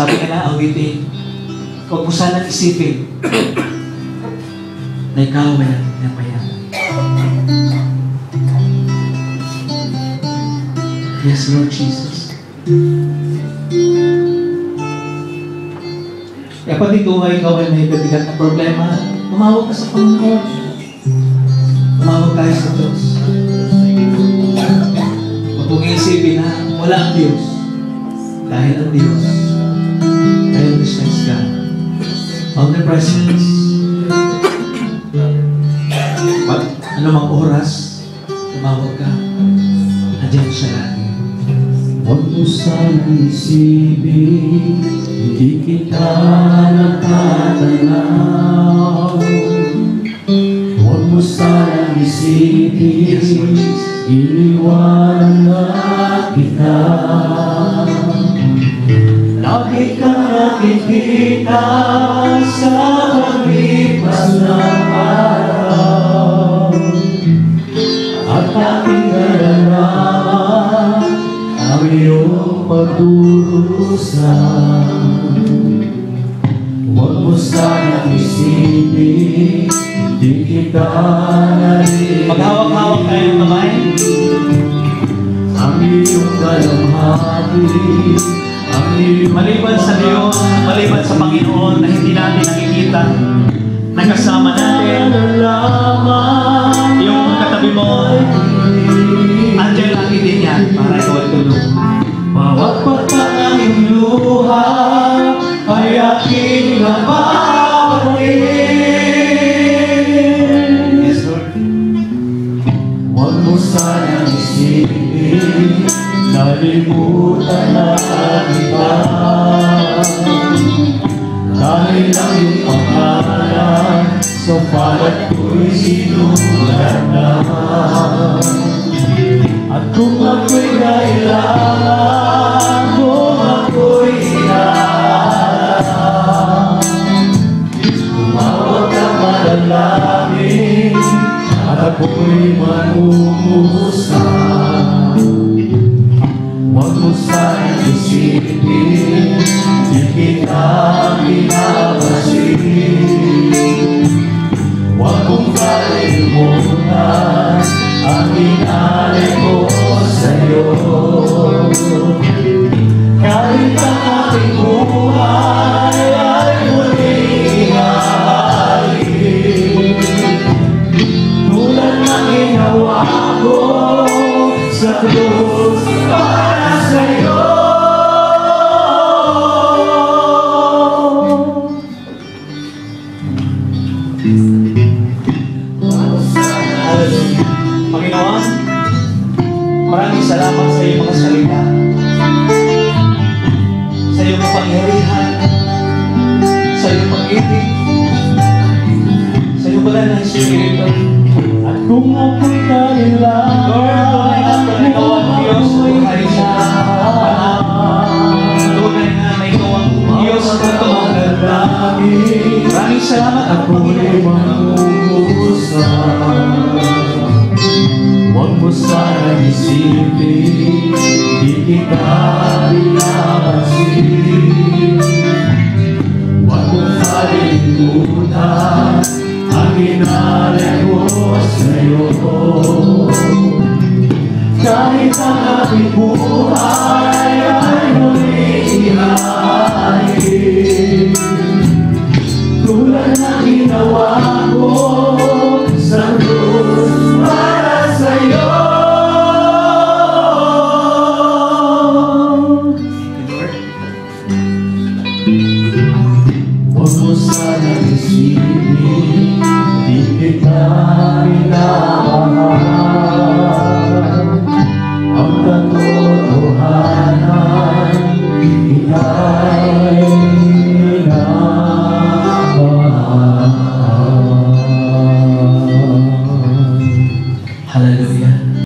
Sabi nila, awitin, huwag mo sanang isipin na ikaw ay napayaman. Yes, Lord Jesus. Kaya pati kung ikaw ay may bibigat na problema, tumawag ka sa Panginoon. Tumawag tayo sa Diyos. Huwag mong isipin na wala ang Diyos. Dahil ang Diyos ay omniscience ka. Omnipresence. Pag anumang oras, tumawag ka. Nandiyan siya lagi. Huwag mo sanang isipin, hindi kita nakatanaw. Huwag mo sanang isipin, iniwanan na kita. Lagi ka nakikita sa paglipas ng araw. At aking nalalaman ang iyong pagdurusa. Huwag mo sanang isipin, di kita narinig. Maghawak-hawak tayo ng kamay. Ang iyong dalamhati, ang iyong Maliban sa Diyos, maliban sa Panginoon na hindi natin nakikita, nakasama natin, yung katabi mo, andyan lagi din yan para ikaw ay tulong. bawat patang ng iyong luha ay aking nababain. Yes, Lord. Huwag mo sanang isipin, nalimutan na kita. Dahil ang iyong pangalan sa palat ko'y sinulat na. At kung ako'y kailangan, kung ako'y hinahanap, tumawag ka manalangin, at ako'y manungusan. Huwag mo sanang isipin, di kita binabasin. Huwag mong kalimutan ang inalay ko sa'yo. Kahit ang aking buhay ay muling ihahalin, tulad ng ginawa ko sa krus para sa'yo. Panginoon, maraming salamat sa iyong mga salita, sa iyong kapangyarihan, sa iyong pag-ibig, sa iyong banal na Espiritu. At kung ako'y kailangan, Lord, tunay na ikaw ang Diyos, buhay sa panahon. Tunay na ikaw ang Diyos sa totoo. Maraming salamat at ako'y Panginoon. mangungusan. Huwag mo sanang isipin, di kita binabasin. Huwag mo kalimutan ang inalay ko sa'yo. Kahit ang aking buhay